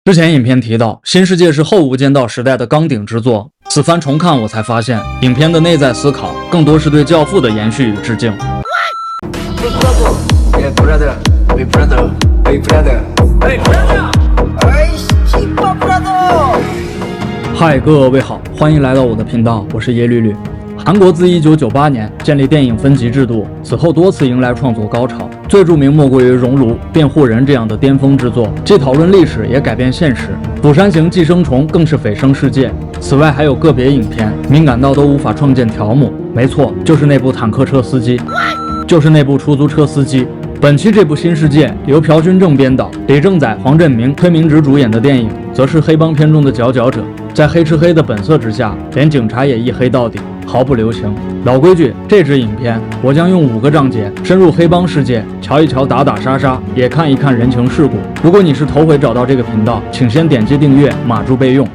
之前影片提到，《新世界》是后《无间道》时代的纲顶之作。此番重看，我才发现，影片的内在思考更多是对《教父》的延续与致敬。嗨，各位好，欢迎来到我的频道，我是耶律律。韩国自1998年建立电影分级制度，此后多次迎来创作高潮，最著名莫过于《熔炉》《辩护人》这样的巅峰之作，既讨论历史，也改变现实。《釜山行》《寄生虫》更是蜚声世界。此外，还有个别影片敏感到都无法创建条目。没错，就是那部坦克车司机，就是那部出租车司机。本期这部《新世界》由朴勋正编导，李正宰、黄镇明、崔明植主演的电影，则是黑帮片中的佼佼者。在黑吃黑的本色之下，连警察也一黑到底，毫不留情。老规矩，这支影片我将用5个章节深入黑帮世界，瞧一瞧打打杀杀，也看一看人情世故。如果你是头回找到这个频道，请先点击订阅，码住备用。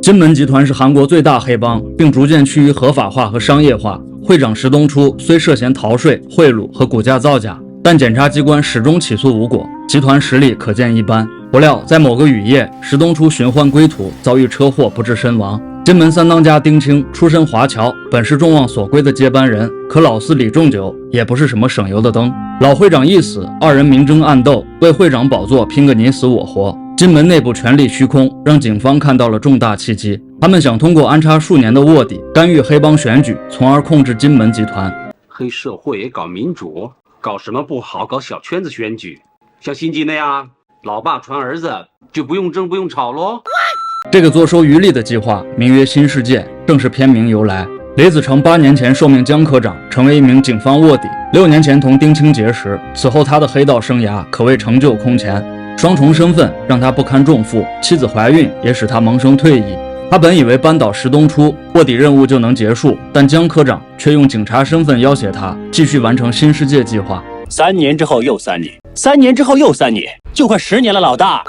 金门集团是韩国最大黑帮，并逐渐趋于合法化和商业化。会长石东初虽涉嫌逃税、贿赂和股价造假，但检察机关始终起诉无果，集团实力可见一斑。不料在某个雨夜，石东初寻欢归途，遭遇车祸不治身亡。金门三当家丁清出身华侨，本是众望所归的接班人，可老四李仲久也不是什么省油的灯。老会长一死，二人明争暗斗，为会长宝座拼个你死我活。金门内部权力虚空，让警方看到了重大契机。他们想通过安插数年的卧底，干预黑帮选举，从而控制金门集团。黑社会搞民主，搞什么不好？搞小圈子选举，像新吉那样，老爸传儿子就不用争不用吵咯。这个坐收渔利的计划名曰新世界，正是片名由来。李子成8年前受命江科长，成为一名警方卧底，6年前同丁清结识，此后他的黑道生涯可谓成就空前。双重身份让他不堪重负，妻子怀孕也使他萌生退意。他本以为扳倒石东初，卧底任务就能结束，但江科长却用警察身份要挟他，继续完成新世界计划。3年之后又3年，3年之后又3年，就快10年了，老大。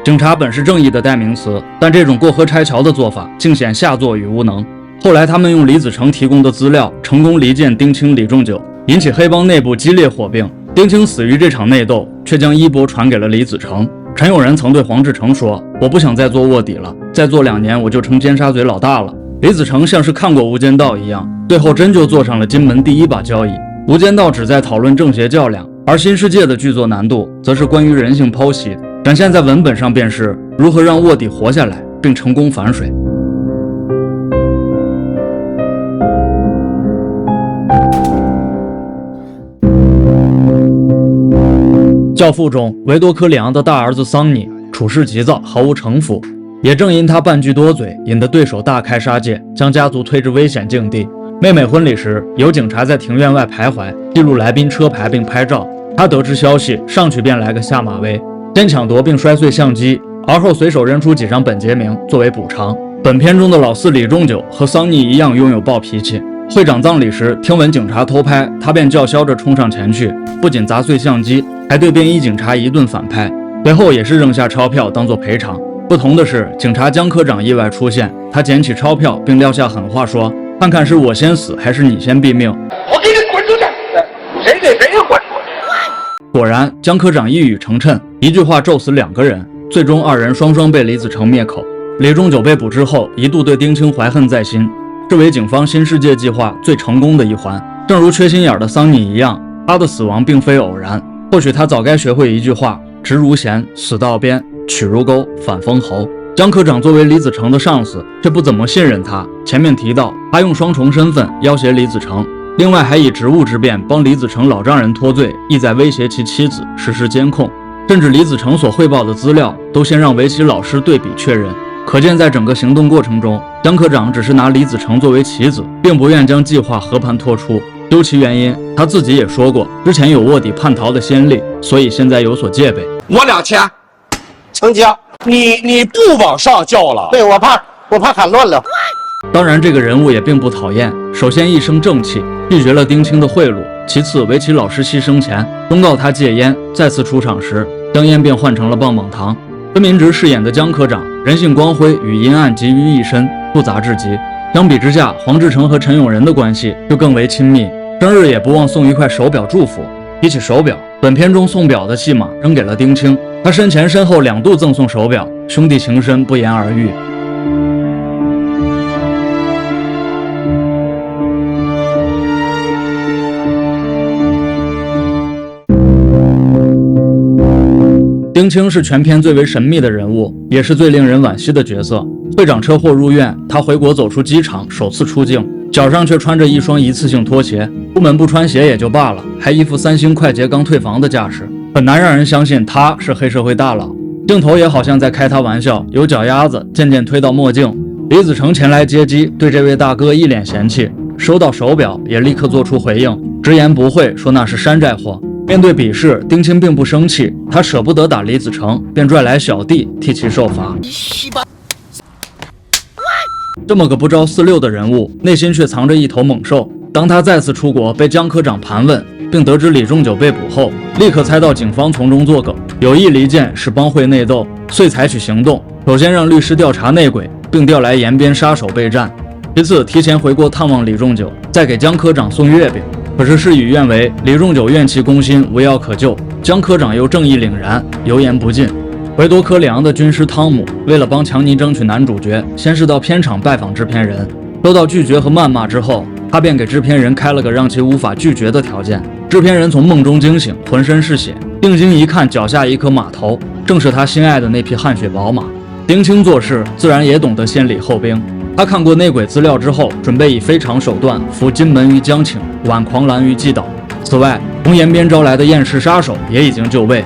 警察本是正义的代名词，但这种过河拆桥的做法竟显下作与无能。后来他们用李子成提供的资料，成功离间丁清、李仲久，引起黑帮内部激烈火并。丁清死于这场内斗，却将衣钵传给了李子成。陈永仁曾对黄志成说：“我不想再做卧底了，再做2年我就成尖沙咀老大了。”李子成像是看过《无间道》一样，最后真就坐上了金门第一把交椅。《无间道》只在讨论正邪较量，而新世界的剧作难度则是关于人性剖析，展现在文本上便是如何让卧底活下来，并成功反水。教父中，维多科里昂的大儿子桑尼处事急躁，毫无城府，也正因他半句多嘴，引得对手大开杀戒，将家族推至危险境地。妹妹婚礼时，有警察在庭院外徘徊，记录来宾车牌并拍照。他得知消息，上去便来个下马威，先抢夺并摔碎相机，而后随手扔出几张本杰明作为补偿。本片中的老四李仲久和桑尼一样拥有暴脾气。会长葬礼时，听闻警察偷拍，他便叫嚣着冲上前去，不仅砸碎相机，还对便衣警察一顿反拍，随后也是扔下钞票当作赔偿。不同的是，警察江科长意外出现，他捡起钞票并撂下狠话说：“看看是我先死还是你先毙命。”我给你滚出去！谁给谁滚出去！果然，江科长一语成谶，一句话咒死2个人，最终2人双双被李子成灭口。李仲久被捕之后，一度对丁清怀恨在心，是为警方新世界计划最成功的一环。正如缺心眼的桑尼一样，他的死亡并非偶然。或许他早该学会一句话：直如弦，死道边，曲如钩，反封侯。江科长作为李子成的上司，却不怎么信任他。前面提到，他用双重身份要挟李子成，另外还以职务之便帮李子成老丈人脱罪，意在威胁其妻子，实施监控。甚至李子成所汇报的资料，都先让围棋老师对比确认。可见在整个行动过程中，江科长只是拿李子成作为棋子，并不愿将计划和盘托出。究其原因，他自己也说过，之前有卧底叛逃的先例，所以现在有所戒备。我俩签，成交。你不往上叫了？对，我怕喊乱了。当然，这个人物也并不讨厌。首先一生正气，拒绝了丁清的贿赂；其次，围棋老师牺牲前忠告他戒烟，再次出场时，香烟便换成了棒棒糖。孙明植饰演的江科长，人性光辉与阴暗集于一身，复杂至极。相比之下，黄志成和陈永仁的关系就更为亲密，生日也不忘送一块手表祝福。提起手表，本片中送表的戏码扔给了丁青，他身前身后2度赠送手表，兄弟情深不言而喻。丁青是全片最为神秘的人物，也是最令人惋惜的角色。会长车祸入院，他回国走出机场，首次出镜，脚上却穿着一双一次性拖鞋，出门不穿鞋也就罢了，还一副3星快捷刚退房的架势，很难让人相信他是黑社会大佬。镜头也好像在开他玩笑，由脚丫子渐渐推到墨镜。李子成前来接机，对这位大哥一脸嫌弃，收到手表也立刻做出回应，直言不讳说那是山寨货。面对鄙视，丁青并不生气，他舍不得打李子成，便拽来小弟替其受罚。这么个不着四六的人物，内心却藏着一头猛兽。当他再次出国被江科长盘问，并得知李仲九被捕后，立刻猜到警方从中作梗，有意离间是帮会内斗，遂采取行动。首先让律师调查内鬼，并调来延边杀手备战；其次提前回国探望李仲九，再给江科长送月饼。可是事与愿违，李仲九怨气攻心，无药可救，江科长又正义凛然，油盐不进。维多科里昂的军师汤姆为了帮强尼争取男主角，先是到片场拜访制片人，收到拒绝和谩骂之后，他便给制片人开了个让其无法拒绝的条件。制片人从梦中惊醒，浑身是血，定睛一看，脚下一颗马头，正是他心爱的那匹汗血宝马。丁青做事自然也懂得先礼后兵，他看过内鬼资料之后，准备以非常手段扶金门于江请，挽狂澜于既倒。此外，从延边招来的厌世杀手也已经就位。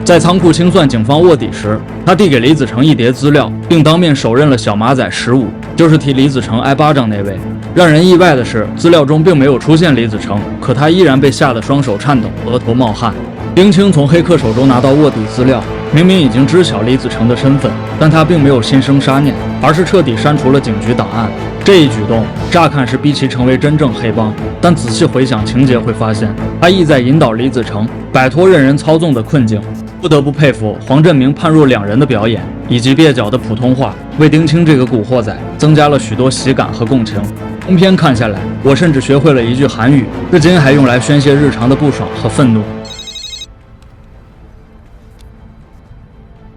在仓库清算警方卧底时，他递给李子成一叠资料，并当面手刃了小马仔15，就是替李子成挨巴掌那位。让人意外的是，资料中并没有出现李子成，可他依然被吓得双手颤抖，额头冒汗。丁青从黑客手中拿到卧底资料，明明已经知晓李子成的身份，但他并没有心生杀念，而是彻底删除了警局档案。这一举动乍看是逼其成为真正黑帮，但仔细回想情节会发现，他意在引导李子成摆脱任人操纵的困境。不得不佩服黄振明判若两人的表演，以及蹩脚的普通话，为丁青这个古惑仔增加了许多喜感和共情。通篇看下来，我甚至学会了一句韩语，至今还用来宣泄日常的不爽和愤怒。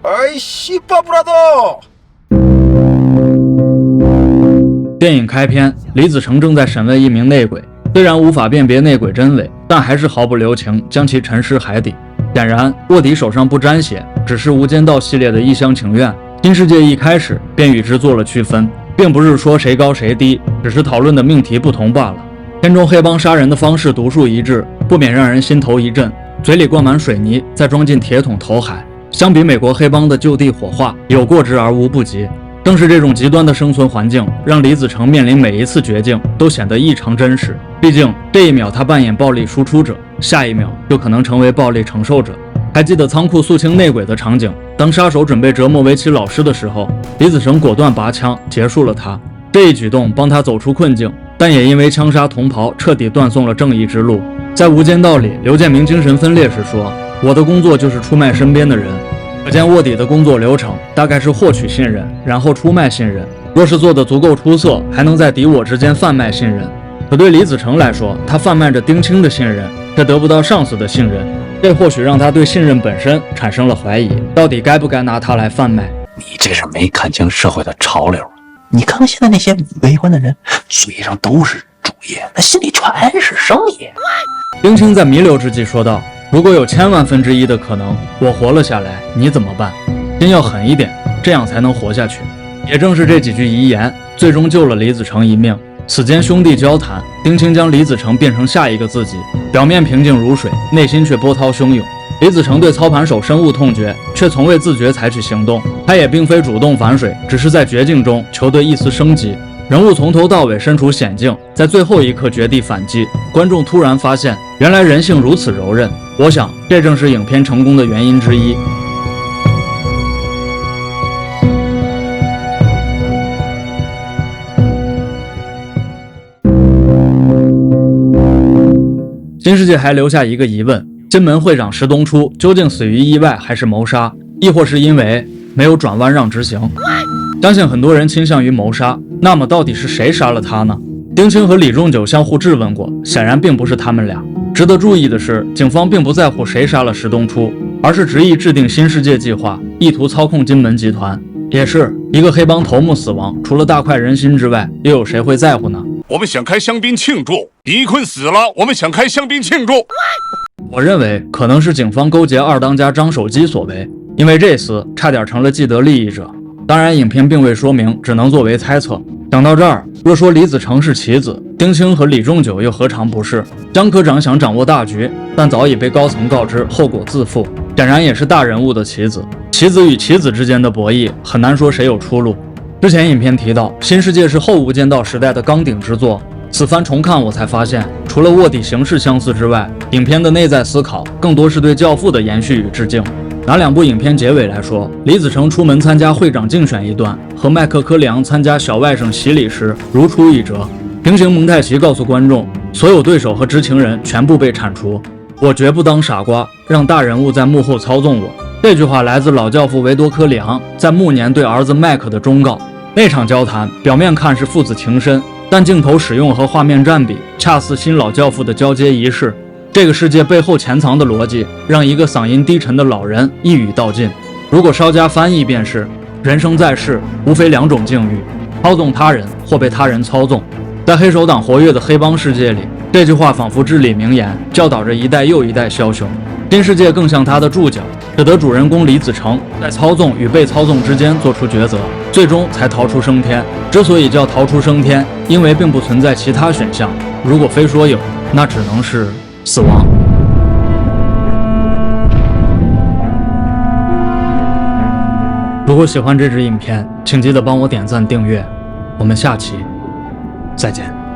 哎，西巴布拉多！电影开篇，李子成正在审问一名内鬼，虽然无法辨别内鬼真伪，但还是毫不留情将其沉尸海底。显然，卧底手上不沾血，只是《无间道》系列的一厢情愿。新世界一开始便与之做了区分，并不是说谁高谁低，只是讨论的命题不同罢了。片中黑帮杀人的方式独树一帜，不免让人心头一震，嘴里灌满水泥，再装进铁桶投海。相比美国黑帮的就地火化，有过之而无不及。正是这种极端的生存环境，让李子成面临每一次绝境都显得异常真实。毕竟这一秒他扮演暴力输出者，下一秒就可能成为暴力承受者。还记得仓库肃清内鬼的场景，当杀手准备折磨为其老师的时候，李子成果断拔枪结束了他。这一举动帮他走出困境，但也因为枪杀同袍彻底断送了正义之路。在《无间道》里，刘建明精神分裂时说，我的工作就是出卖身边的人。可见卧底的工作流程大概是获取信任，然后出卖信任。若是做得足够出色，还能在敌我之间贩卖信任。可对李子成来说，他贩卖着丁青的信任，却得不到上司的信任，这或许让他对信任本身产生了怀疑，到底该不该拿它来贩卖？你这是没看清社会的潮流。你看看现在那些围观的人，嘴上都是主业，那心里全是生意。丁青在弥留之际说道，如果有1000万分之一的可能，我活了下来，你怎么办？心要狠一点，这样才能活下去。也正是这几句遗言，最终救了李子成一命。此间兄弟交谈，丁青将李子成变成下一个自己，表面平静如水，内心却波涛汹涌。李子成对操盘手深恶痛绝，却从未自觉采取行动。他也并非主动反水，只是在绝境中求得一丝生机。人物从头到尾身处险境，在最后一刻绝地反击，观众突然发现，原来人性如此柔韧。我想，这正是影片成功的原因之一。新世界还留下一个疑问：金门会长石东初究竟死于意外还是谋杀，亦或是因为没有转弯让执行？相信很多人倾向于谋杀，那么到底是谁杀了他呢？丁青和李仲九相互质问过，显然并不是他们俩。值得注意的是，警方并不在乎谁杀了石东初，而是执意制定新世界计划，意图操控金门集团。也是一个黑帮头目死亡，除了大快人心之外，又有谁会在乎呢？我们想开香槟庆祝，李坤死了，我们想开香槟庆祝。我认为可能是警方勾结二当家张守基所为，因为这厮差点成了既得利益者。当然，影片并未说明，只能作为猜测。讲到这儿，若说李子成是棋子，丁青和李仲九又何尝不是？江科长想掌握大局，但早已被高层告知后果自负，显然也是大人物的棋子。棋子与棋子之间的博弈，很难说谁有出路。之前影片提到，《新世界》是后无间道时代的纲鼎之作，此番重看我才发现，除了卧底形式相似之外，影片的内在思考更多是对《教父》的延续与致敬。拿两部影片结尾来说，李子成出门参加会长竞选一段，和麦克科里昂参加小外甥洗礼时如出一辙。平行蒙太奇告诉观众，所有对手和知情人全部被铲除，我绝不当傻瓜，让大人物在幕后操纵我。这句话来自老教父维多科里昂在暮年对儿子麦克的忠告。那场交谈表面看是父子情深，但镜头使用和画面占比恰似新老教父的交接仪式。这个世界背后潜藏的逻辑，让一个嗓音低沉的老人一语道尽。如果稍加翻译，便是人生在世无非两种境遇：操纵他人或被他人操纵。在黑手党活跃的黑帮世界里，这句话仿佛至理名言，教导着一代又一代枭雄。新世界更像他的注脚，使得主人公李子成在操纵与被操纵之间做出抉择，最终才逃出升天。之所以叫逃出升天，因为并不存在其他选项，如果非说有，那只能是死亡。如果喜欢这支影片，请记得帮我点赞订阅，我们下期再见。